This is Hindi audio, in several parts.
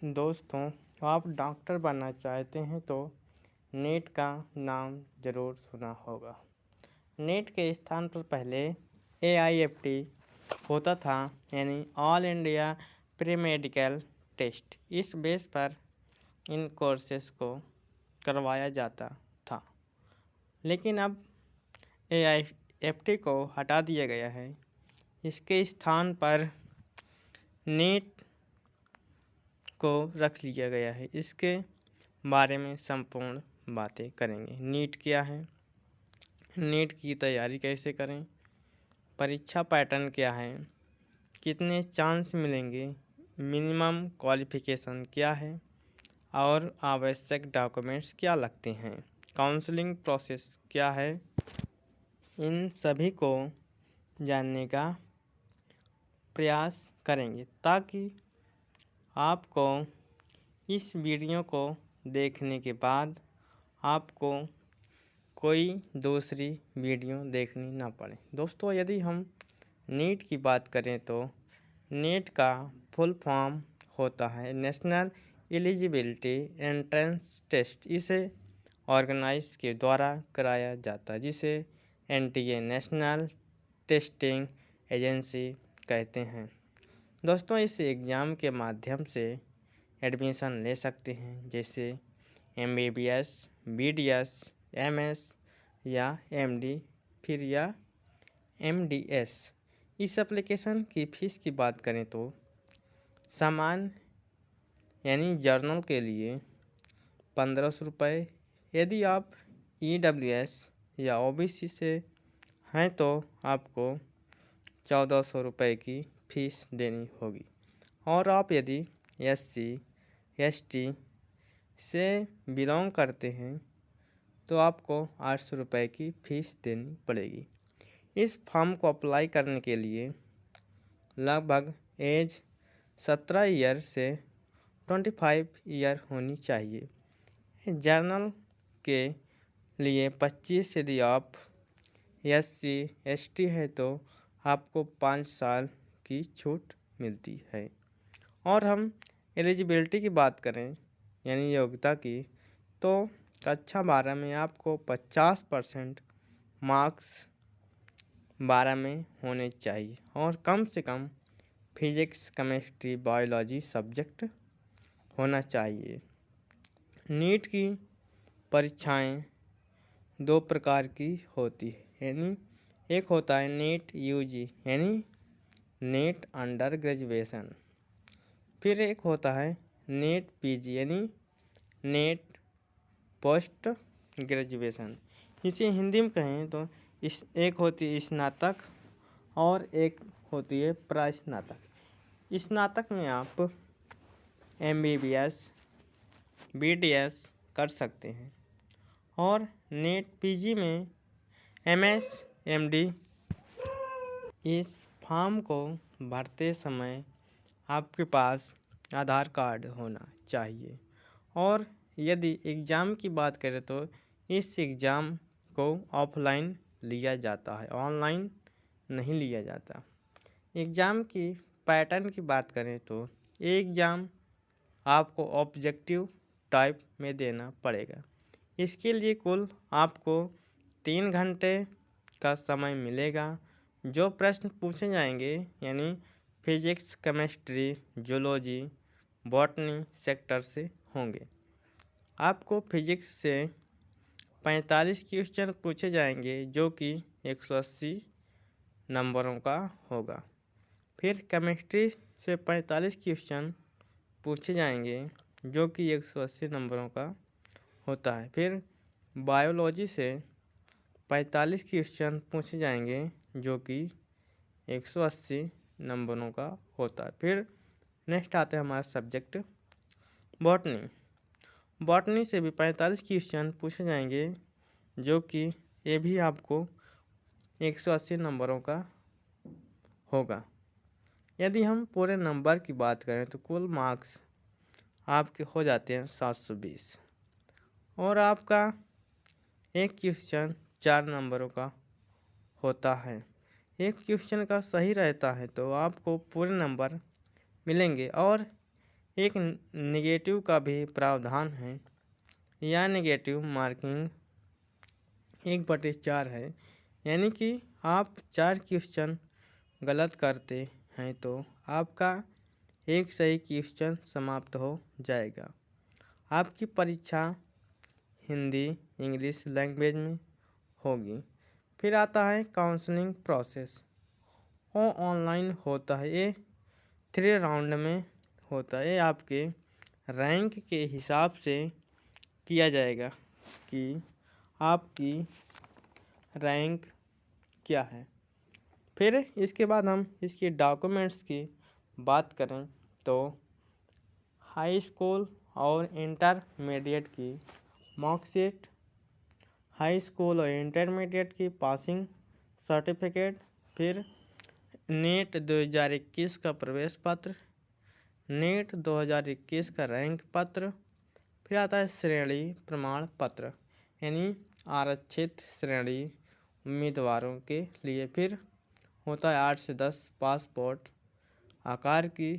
दोस्तों, आप डॉक्टर बनना चाहते हैं तो नेट का नाम ज़रूर सुना होगा। नेट के स्थान पर पहले AIFT होता था, यानी all India pre medical test. इस बेस पर इन कोर्सेस को करवाया जाता था, लेकिन अब AIFT को हटा दिया गया है। इसके स्थान पर नेट को रख लिया गया है। इसके बारे में संपूर्ण बातें करेंगे। नीट क्या है, नीट की तैयारी कैसे करें, परीक्षा पैटर्न क्या है, कितने चांस मिलेंगे, मिनिमम क्वालिफिकेशन क्या है और आवश्यक डॉक्यूमेंट्स क्या लगते हैं, काउंसलिंग प्रोसेस क्या है, इन सभी को जानने का प्रयास करेंगे ताकि आपको इस वीडियो को देखने के बाद आपको कोई दूसरी वीडियो देखनी ना पड़े। दोस्तों, यदि हम नीट की बात करें तो नीट का फुल फॉर्म होता है नेशनल एलिजिबिलिटी एंट्रेंस टेस्ट। इसे ऑर्गेनाइज के द्वारा कराया जाता है, जिसे NTA नेशनल टेस्टिंग एजेंसी कहते हैं। दोस्तों, इस एग्ज़ाम के माध्यम से एडमिशन ले सकते हैं, जैसे MBBS, BDS, MS या MD फिर या MDS। इस एप्लीकेशन की फ़ीस की बात करें तो सामान्य यानी जर्नल के लिए 1500 रुपये, यदि आप EWS या OBC से हैं तो आपको 1400 रुपये की फ़ीस देनी होगी, और आप यदि SC ST से बिलोंग करते हैं तो आपको 800 रुपये की फ़ीस देनी पड़ेगी। इस फॉर्म को अप्लाई करने के लिए लगभग एज 17 ईयर से 25 ईयर होनी चाहिए। जर्नल के लिए 25, यदि आप SC ST है तो आपको 5 साल की छूट मिलती है। और हम एलिजिबिलिटी की बात करें यानी योग्यता की, तो कक्षा 12 में आपको 50% मार्क्स 12 में होने चाहिए और कम से कम फिजिक्स, केमिस्ट्री, बायोलॉजी सब्जेक्ट होना चाहिए। नीट की परीक्षाएं 2 प्रकार की होती है, यानी एक होता है नेट UG यानी नेट अंडर ग्रेजुएशन, फिर एक होता है नेट PG यानी नेट पोस्ट ग्रेजुएशन। इसे हिंदी में कहें तो एक होती है स्नातक और एक होती है प्रास्नातक। स्नातक में आप MBBS, BDS कर सकते हैं और नेट PG में MS MD। इस फॉर्म को भरते समय आपके पास आधार कार्ड होना चाहिए, और यदि एग्ज़ाम की बात करें तो इस एग्ज़ाम को ऑफलाइन लिया जाता है, ऑनलाइन नहीं लिया जाता। एग्ज़ाम की पैटर्न की बात करें तो एग्ज़ाम आपको ऑब्जेक्टिव टाइप में देना पड़ेगा। इसके लिए कुल आपको 3 घंटे का समय मिलेगा। जो प्रश्न पूछे जाएंगे यानी physics, chemistry, zoology, botany sector से होंगे। आपको फिजिक्स से 45 क्वेश्चन पूछे जाएंगे, जो कि 180 नंबरों का होगा। फिर केमिस्ट्री से 45 क्वेश्चन पूछे जाएंगे, जो कि 180 नंबरों का होता है। फिर बायोलॉजी से 45 क्वेश्चन पूछे जाएंगे, जो कि 180 नंबरों का होता है। फिर नेक्स्ट आते हैं हमारा सब्जेक्ट बॉटनी। बॉटनी से भी 45 क्वेश्चन पूछे जाएंगे, जो कि ये भी आपको 180 नंबरों का होगा। यदि हम पूरे नंबर की बात करें तो कुल मार्क्स आपके हो जाते हैं 720, और आपका एक क्वेश्चन 4 नंबरों का होता है। एक क्वेश्चन का सही रहता है तो आपको पूरे नंबर मिलेंगे, और एक नेगेटिव का भी प्रावधान है। यह नेगेटिव मार्किंग 1/4 है, यानी कि आप 4 क्वेश्चन गलत करते हैं तो आपका एक सही क्वेश्चन समाप्त हो जाएगा। आपकी परीक्षा हिंदी इंग्लिश लैंग्वेज में होगी। फिर आता है काउंसलिंग प्रोसेस। वो ऑनलाइन होता है। ये 3 राउंड में होता है। ये आपके रैंक के हिसाब से किया जाएगा कि आपकी रैंक क्या है। फिर इसके बाद हम इसके डॉक्यूमेंट्स की बात करें तो हाई स्कूल और इंटरमीडिएट की मार्कशीट, हाई स्कूल और इंटरमीडिएट की पासिंग सर्टिफिकेट, फिर नेट 2021 का प्रवेश पत्र, नेट 2021 का रैंक पत्र, फिर आता है श्रेणी प्रमाण पत्र यानी आरक्षित श्रेणी उम्मीदवारों के लिए। फिर होता है 8 से 10 पासपोर्ट आकार की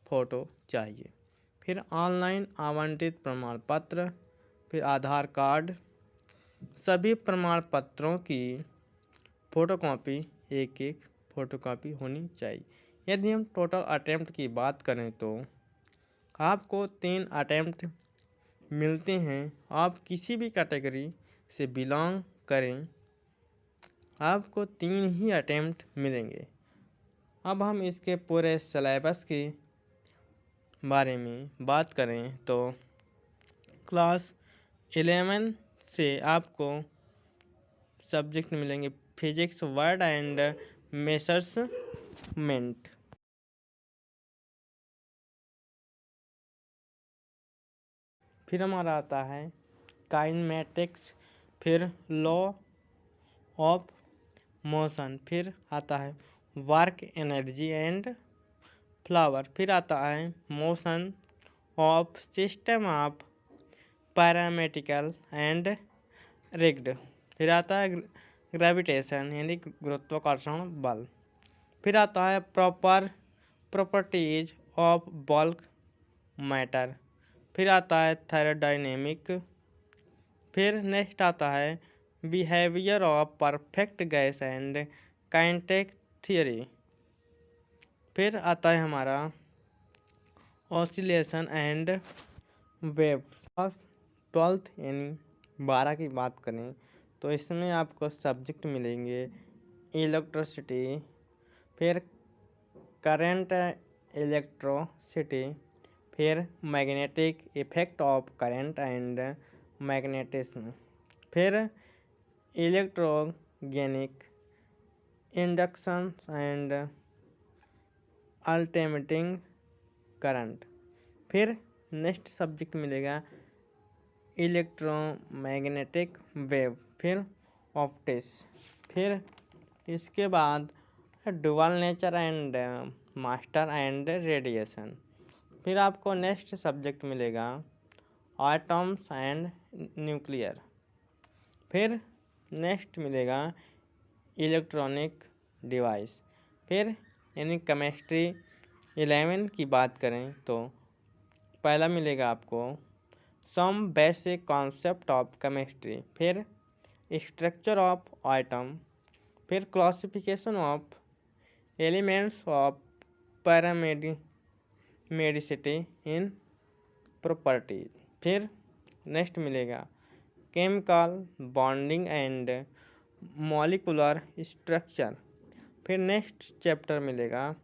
फ़ोटो चाहिए। फिर ऑनलाइन आवंटित प्रमाण पत्र, फिर आधार कार्ड, सभी प्रमाण पत्रों की फ़ोटोकॉपी, एक फ़ोटोकॉपी होनी चाहिए। यदि हम टोटल अटेम्प्ट की बात करें तो आपको 3 अटेम्प्ट मिलते हैं। आप किसी भी कैटेगरी से बिलोंग करें, आपको 3 ही अटेम्प्ट मिलेंगे। अब हम इसके पूरे सिलेबस के बारे में बात करें तो क्लास 11 से आपको सब्जेक्ट मिलेंगे फिजिक्स, वर्ड एंड मेजरमेंट। फिर हमारा आता है काइनेमेटिक्स, फिर लॉ ऑफ मोशन, फिर आता है वर्क एनर्जी एंड फ्लावर, फिर आता है motion of system of parametrical and rigid, फिर आता है ग्रेविटेशन यानी गुरुत्वाकर्षण बल, फिर आता है प्रॉपर्टीज ऑफ बल्क मैटर, फिर आता है थर्मोडायनेमिक, फिर नेक्स्ट आता है behaviour of perfect gas and kinetic theory, फिर आता है हमारा ऑसिलेशन एंड वेव्स। 12th यानी 12 की बात करें तो इसमें आपको सब्जेक्ट मिलेंगे इलेक्ट्रिसिटी, फिर करंट इलेक्ट्रिसिटी, फिर magnetic effect of current and magnetism, फिर इलेक्ट्रोगेनिक इंडक्शन एंड अल्टरनेटिंग करंट, फिर नेक्स्ट सब्जेक्ट मिलेगा इलेक्ट्रोमैग्नेटिक वेव, फिर ऑप्टिक्स, फिर इसके बाद dual nature and master and radiation, फिर आपको नेक्स्ट सब्जेक्ट मिलेगा एटम्स एंड न्यूक्लियर, फिर नेक्स्ट मिलेगा इलेक्ट्रॉनिक डिवाइस, फिर यानी केमिस्ट्री 11 की बात करें तो पहला मिलेगा आपको some basic concept of chemistry, फिर स्ट्रक्चर ऑफ आइटम, फिर classification of elements of periodicity in properties, फिर नेक्स्ट मिलेगा chemical bonding and molecular structure, फिर नेक्स्ट चैप्टर मिलेगा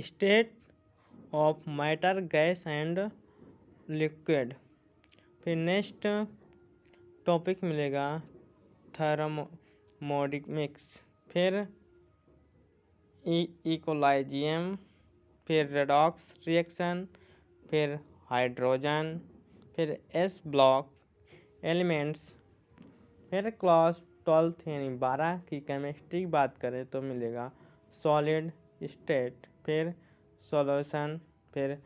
state of matter gas and liquid, फिर नेक्स्ट टॉपिक मिलेगा थर्मोडायनेमिक्स, फिर इक्विलिब्रियम, फिर रेडॉक्स रिएक्शन, फिर हाइड्रोजन, फिर एस ब्लॉक एलिमेंट्स, फिर क्लास 12th यानी 12 की केमिस्ट्री की बात करें तो मिलेगा सॉलिड स्टेट, फिर सॉल्यूशन, फिर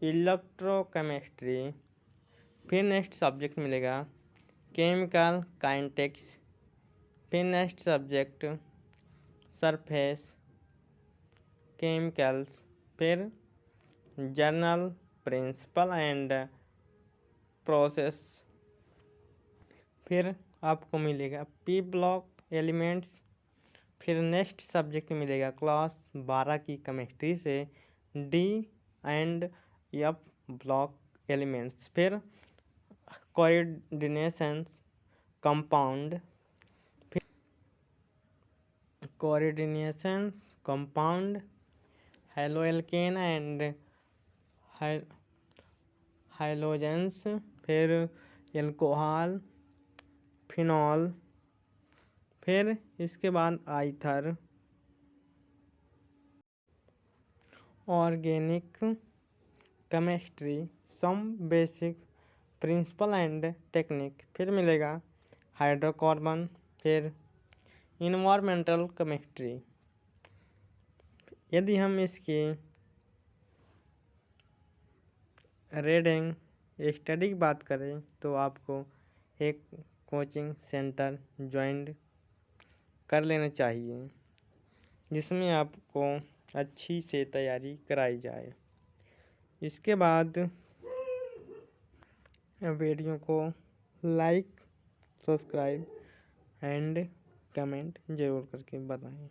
इलेक्ट्रोकेमिस्ट्री, फिर नेक्स्ट सब्जेक्ट मिलेगा केमिकल काइनेटिक्स, फिर नेक्स्ट सब्जेक्ट सरफेस केमिकल्स, फिर जनरल प्रिंसिपल एंड प्रोसेस। फिर आपको मिलेगा पी ब्लॉक एलिमेंट्स। फिर नेक्स्ट सब्जेक्ट मिलेगा क्लास 12 की केमिस्ट्री से d and f block elements. फिर कोऑर्डिनेशंस कंपाउंड। फिर coordinations compound haloalkane and halogens. फिर एल्कोहल फिनॉल। फिर इसके बाद ether organic chemistry some basic principle and technique. फिर मिलेगा हाइड्रोकार्बन। फिर इन्वायरमेंटल केमिस्ट्री। यदि हम इसकी रीडिंग स्टडी की बात करें तो आपको एक कोचिंग सेंटर ज्वाइन कर लेना चाहिए जिसमें आपको अच्छी से तैयारी कराई जाए। इसके बाद वीडियो को लाइक सब्सक्राइब एंड कमेंट ज़रूर करके बताएं।